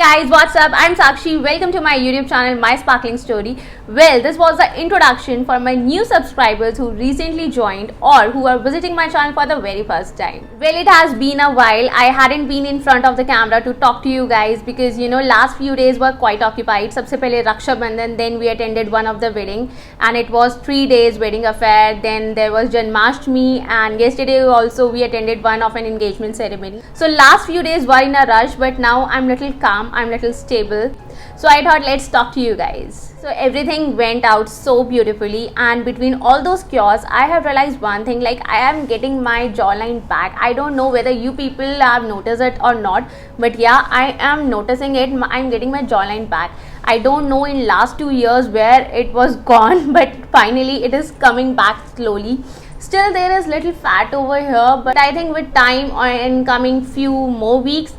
Guys, what's up? I'm Sakshi. Welcome to my YouTube channel, My Sparkling Story. Well, this was the introduction for my new subscribers who recently joined or who are visiting my channel for the very first time. Well, it has been a while. I hadn't been in front of the camera to talk to you guys because last few days were quite occupied. सबसे पहले Raksha Bandhan, then we attended one of the wedding and it was 3 days wedding affair. Then there was Janmashtami and yesterday also we attended one of an engagement ceremony. So last few days were in a rush, but now I'm little calm. I'm little stable, so I thought let's talk to you guys. So everything went out so beautifully, and between all those cures I have realized one thing, like I am getting my jawline back. I don't know whether you people have noticed it or not, but yeah, I am noticing it. I'm getting my jawline back. I don't know in last 2 years where it was gone, but finally it is coming back slowly. Still there is little fat over here, but I think with time or in coming few more weeks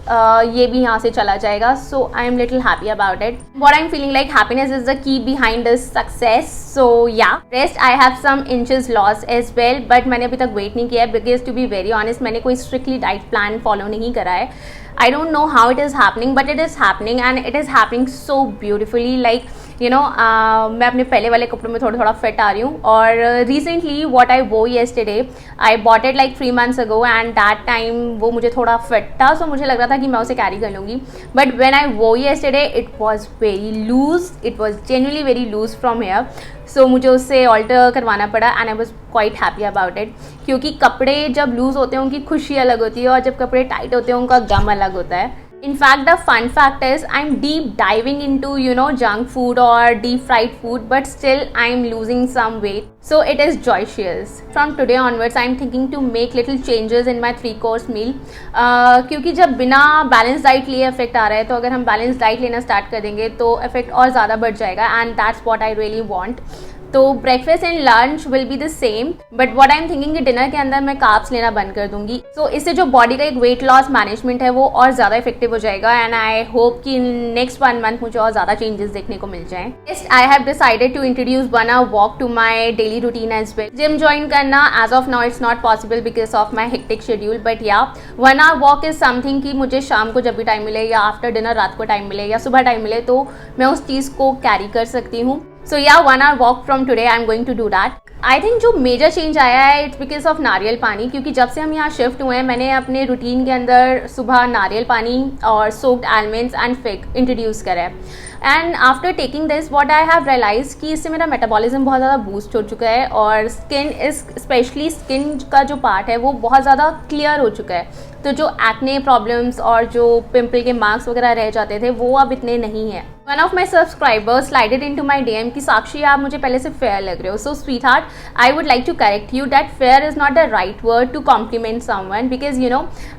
ये भी यहाँ से चला जाएगा. So I am little happy about it. What I'm feeling like happiness is the key behind this success. So yeah, rest I have some inches lost as well, but मैंने अभी तक weight नहीं किया है because to be very honest मैंने कोई strictly diet plan follow नहीं करा है. I don't know how it is happening, but it is happening and it is happening so beautifully. Like मैं अपने पहले वाले कपड़ों में थोड़ा फिट आ रही हूँ. और recently what I wore yesterday, I bought it like 3 months ago and that time वो मुझे थोड़ा फिट था, सो मुझे लग रहा था कि मैं उसे कैरी कर लूँगी. But when I wore yesterday it was very loose, it was genuinely very loose from here. So मुझे उससे ऑल्टर करवाना पड़ा and I was quite happy about it. क्योंकि कपड़े जब लूज़ होते हैं उनकी खुशी अलग होती है और जब कपड़े टाइट होते हैं उनका गम अलग होता है. In fact, the fun fact is I'm deep diving into junk food or deep fried food, but still I'm losing some weight. So it is joyous. From today onwards, I'm thinking to make little changes in my 3-course meal. क्योंकि जब बिना balance diet लिए effect आ रहा है, तो अगर हम balance diet लेना स्टार्ट कर देंगे तो इफेक्ट और ज़्यादा बढ़ जाएगा. And that's what I really want. तो breakfast and lunch will be the same, but what I am thinking कि डिनर के अंदर मैं कार्ब्स लेना बंद कर दूंगी. सो इससे जो बॉडी का एक वेट लॉस मैनेजमेंट है वो और ज़्यादा इफेक्टिव हो जाएगा. एंड आई होप कि नेक्स्ट 1 month मुझे और ज़्यादा चेंजेस देखने को मिल जाएं. Next I have decided to introduce 1 hour walk to my daily routine as well. Gym join करना as of now it's not possible because of my hectic schedule, but yeah 1 hour walk is something कि मुझे शाम को जब भी time मिले या after dinner रात को टाइम मिले या सुबह टाइम मिले तो मैं उस चीज़ को कैरी कर सकती हूँ. So yeah, 1 hour walk from today I'm going to do that. I think जो मेजर चेंज आया है इट्स बिकॉज ऑफ नारियल पानी, क्योंकि जब से हम यहाँ शिफ्ट हुए हैं मैंने अपने रूटीन के अंदर सुबह नारियल पानी और soaked almonds and fig introduce करा है. And after taking this what I have realize कि इससे मेरा मेटाबॉलिज्म बहुत ज़्यादा बूस्ट हो चुका है और स्किन इस स्पेशली स्किन का जो पार्ट है वो बहुत ज़्यादा क्लियर हो चुका है. तो जो एक्ने प्रॉब्लम्स और जो पिंपल के मार्क्स वगैरह रह जाते थे वो अब इतने नहीं है. One of my subscribers slided into my DM कि साक्षी आप मुझे पहले से फेयर लग रहे हो. So sweet heart, I would like to correct you that fair is not the right word to compliment someone because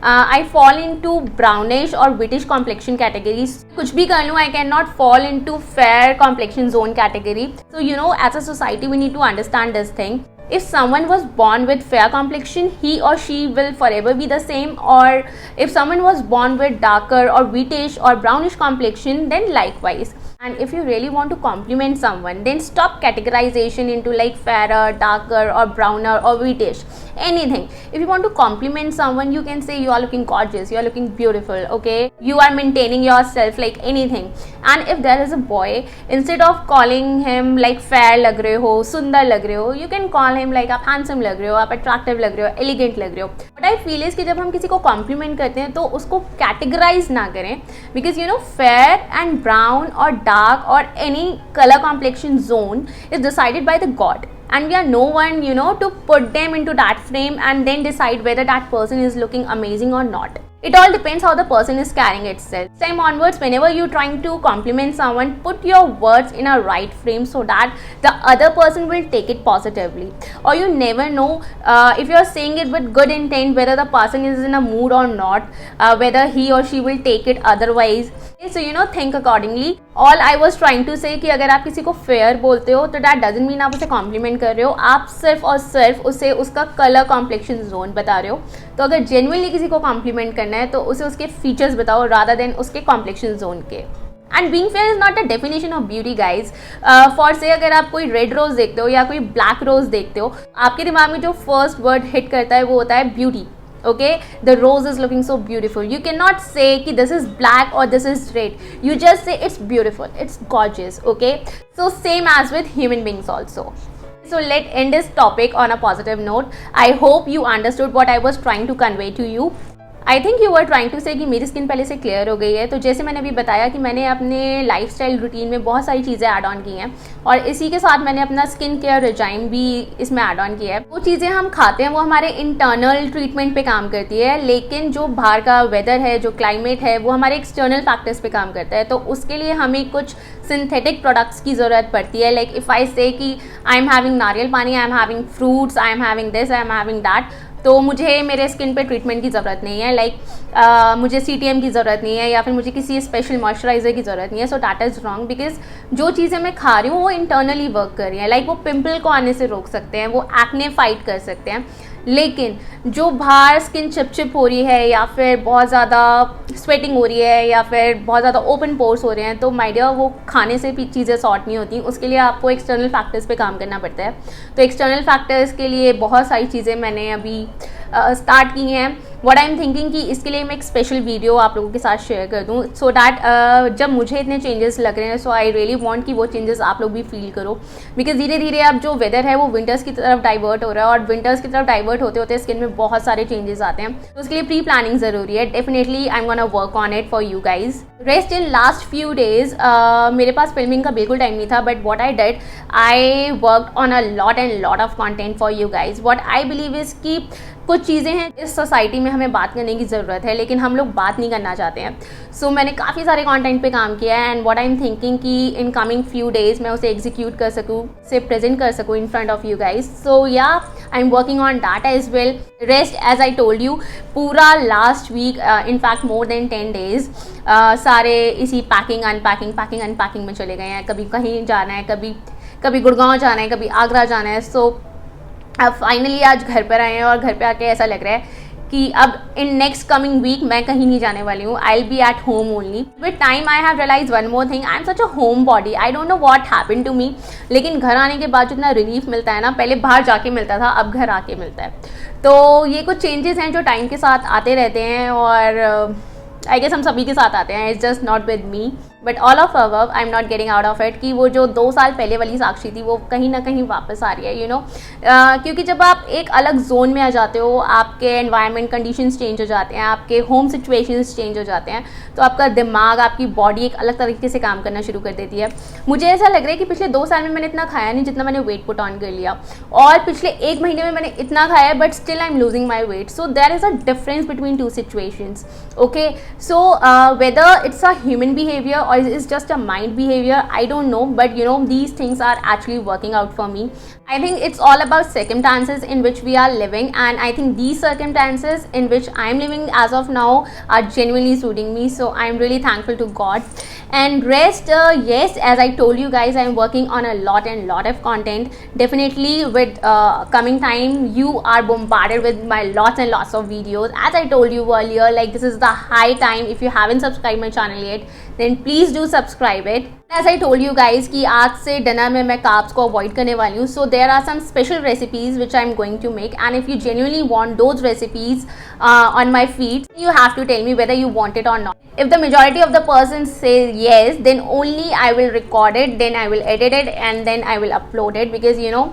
I fall into brownish or whitish complexion categories. कुछ भी कर लूँ I cannot fall into fair complexion zone category. So as a society we need to understand this thing. If someone was born with fair complexion, he or she will forever be the same, or if someone was born with darker or whitish or brownish complexion, then likewise. And if you really want to compliment someone, then stop categorization into like fairer, darker or browner or whitish. Anything. If you want to compliment someone, you can say you are looking gorgeous, you are looking beautiful, okay? You are maintaining yourself, like anything. And if there is a boy, instead of calling him like fair lag rahe ho, sundar lag rahe ho, you can call him like आप handsome लग रहे हो, आप attractive लग रहे हो, elegant लग रहे हो. What I feel is कि जब हम किसी को compliment करते हैं तो उसको categorize ना करें, because fair and brown or dark or any color complexion zone is decided by the God. And we are no one, to put them into that frame and then decide whether that person is looking amazing or not. It all depends how the person is carrying itself. Time onwards, whenever you're trying to compliment someone, put your words in a right frame so that the other person will take it positively. Or you never know if you're saying it with good intent, whether the person is in a mood or not, whether he or she will take it otherwise. So think accordingly. All I was trying to say कि अगर आप किसी को fair बोलते हो तो that doesn't mean आप उसे compliment कर रहे हो, आप सिर्फ और सिर्फ उसे उसका color complexion zone बता रहे हो. तो अगर genuinely किसी को compliment करना है तो उसे उसके features बताओ rather than उसके complexion zone के. And being fair is not a definition of beauty, guys. For say अगर आप कोई red rose देखते हो या कोई black rose देखते हो, आपके दिमाग में जो first word hit करता है वो होता है beauty. okay, the rose is looking so beautiful. You cannot say ki this is black or this is red. You just say it's beautiful, it's gorgeous. Okay, so same as with human beings also. So let's end this topic on a positive note. I hope you understood what I was trying to convey to you. I think you are trying to say कि मेरी skin पहले से clear हो गई है. तो जैसे मैंने अभी बताया कि मैंने अपने लाइफस्टाइल रूटीन में बहुत सारी चीज़ें ऐड ऑन की हैं और इसी के साथ मैंने अपना स्किन केयर रिजाइम भी इसमें ऐड ऑन किया है. वो चीज़ें हम खाते हैं वो हमारे इंटरनल ट्रीटमेंट पे काम करती है, लेकिन जो बाहर का वेदर है, जो क्लाइमेट है, वो हमारे एक्सटर्नल फैक्टर्स पे काम करता है. तो उसके लिए हमें कुछ सिंथेटिक प्रोडक्ट्स की ज़रूरत पड़ती है. लाइक इफ़ आई से कि आई एम हैविंग नारियल पानी, I am having fruits, I am having this, I am having that, तो मुझे मेरे स्किन पे ट्रीटमेंट की ज़रूरत नहीं है. लाइक मुझे CTM की ज़रूरत नहीं है या फिर मुझे किसी स्पेशल मॉइस्चराइज़र की ज़रूरत नहीं है. So that is wrong, because जो चीज़ें मैं खा रही हूँ वो इंटरनली वर्क कर रही हैं. लाइक वो पिंपल को आने से रोक सकते हैं, वो एक्ने फाइट कर सकते हैं. लेकिन जो बाहर स्किन चिपचिप हो रही है या फिर बहुत ज़्यादा स्वेटिंग हो रही है या फिर बहुत ज़्यादा ओपन पोर्स हो रहे हैं, तो माय डियर वो खाने से भी चीज़ें सॉर्ट नहीं होती. उसके लिए आपको एक्सटर्नल फैक्टर्स पे काम करना पड़ता है. तो एक्सटर्नल फैक्टर्स के लिए बहुत सारी चीज़ें मैंने अभी स्टार्ट की हैं. व्हाट आई एम थिंकिंग कि इसके लिए मैं एक स्पेशल वीडियो आप लोगों के साथ शेयर कर दूँ, सो दैट जब मुझे इतने चेंजेस लग रहे हैं, सो आई रियली वांट कि वो चेंजेस आप लोग भी फील करो. बिकॉज धीरे धीरे अब जो वेदर है वो विंटर्स की तरफ डाइवर्ट हो रहा है और विंटर्स की तरफ डाइवर्ट होते होते स्किन में बहुत सारे चेंजेस आते हैं. तो उसके लिए प्री प्लानिंग ज़रूरी है. Definitely I am gonna work on it for you guys. Rest in last few days मेरे पास फिल्मिंग का बिल्कुल टाइम नहीं था, but what I did, I worked on a lot and lot of content for you guys. What I believe is कि कुछ चीज़ें हैं इस सोसाइटी में हमें बात करने की ज़रूरत है, लेकिन हम लोग बात नहीं करना चाहते हैं. सो मैंने काफ़ी सारे कंटेंट पे काम किया है and what I am thinking कि इन कमिंग फ्यू डेज मैं उसे एग्जीक्यूट कर सकूँ, से प्रेजेंट कर सकूँ in front of you guys. So yeah I am working on that as well. Rest as I told you, पूरा last week, in fact more than 10 days सारे इसी पैकिंग में चले गए हैं. कभी कहीं जाना है, कभी गुड़गांव जाना है, कभी आगरा जाना है. सो अब फाइनली आज घर पर आए हैं और घर पे आके ऐसा लग रहा है कि अब इन नेक्स्ट कमिंग वीक मैं कहीं नहीं जाने वाली हूँ. I will be at home only. With time I have realize one more thing, I am such a homebody. I don't know what happened to me, लेकिन घर आने के बाद जितना रिलीफ मिलता है ना, पहले बाहर जाके मिलता था, अब घर आके मिलता है. तो ये कुछ चेंजेस हैं जो टाइम के साथ आते रहते हैं और आई गेस हम सभी के साथ आते हैं. It's just not with me, but all of above I am not getting out of it कि वो जो 2 साल पहले वाली साक्षी थी वो कहीं ना कहीं वापस आ रही है, यू नो. क्योंकि जब आप एक अलग जोन में आ जाते हो, आपके एनवायरनमेंट कंडीशंस चेंज हो जाते हैं, आपके होम सिचुएशंस चेंज हो जाते हैं, तो आपका दिमाग, आपकी बॉडी एक अलग तरीके से काम करना शुरू कर देती है. मुझे ऐसा लग रहा है कि पिछले 2 साल में मैंने इतना खाया नहीं जितना मैंने वेट पुट ऑन कर लिया, और पिछले 1 महीने में मैंने इतना खाया है but still I am losing my weight. So there is a difference between 2 situations. Okay, so whether it's a human behavior or it's just a mind behavior, I don't know, but you know, these things are actually working out for me. I think it's all about circumstances in which we are living, and I think these circumstances in which I am living as of now are genuinely suiting me. So I am really thankful to God. And rest, yes, as I told you guys, I am working on a lot of content. Definitely with coming time, you are bombarded with my lots and lots of videos. As I told you earlier, like this is the high time. If you haven't subscribed my channel yet, then please do subscribe it. As I told you guys कि आज से dinner में मैं carbs को avoid करने वाली हूँ. So there are some special recipes which I'm going to make, and if you genuinely want those recipes on my feed, you have to tell me whether you want it or not. If the majority of the persons say yes, then only I will record it, then I will edit it, and then I will upload it, because you know,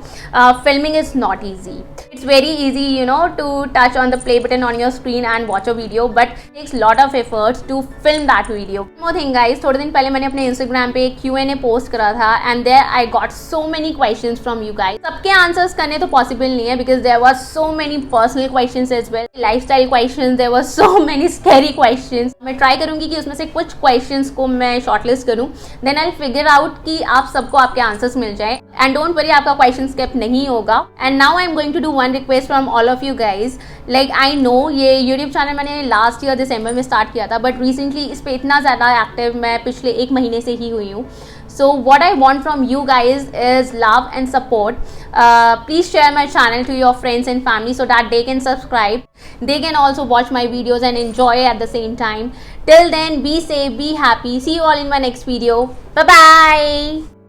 filming is not easy. It's very easy, you know, to touch on the play button on your screen and watch a video, but it takes lot of efforts to film that video. One more thing guys, थोड़े दिन पहले मैंने अपने Instagram पे Q&A post करा था, and there I got so many questions from you guys. सबके answers करने तो पॉसिबल नहीं है, because there was so many personal questions as well, lifestyle questions, there were so many scary questions. मैं try करूँगी कि उसमें से कुछ questions को मैं शॉर्टलिस्ट करूँ, then I'll figure out कि आप सबको आपके आंसर्स मिल जाए, and don't worry, आपका question skip नहीं होगा. And now I'm going to do one request from all of you guys. Like I know ये YouTube चैनल मैंने लास्ट ईयर दिसंबर में स्टार्ट किया था, बट रिसेंटली इस पर इतना ज़्यादा एक्टिव मैं पिछले 1 महीने से ही हुई हूँ. So what I want from you guys is love and support. Please share my channel to your friends and family so that they can subscribe. They can also watch my videos and enjoy at the same time. Till then, be safe, be happy. See you all in my next video. Bye bye.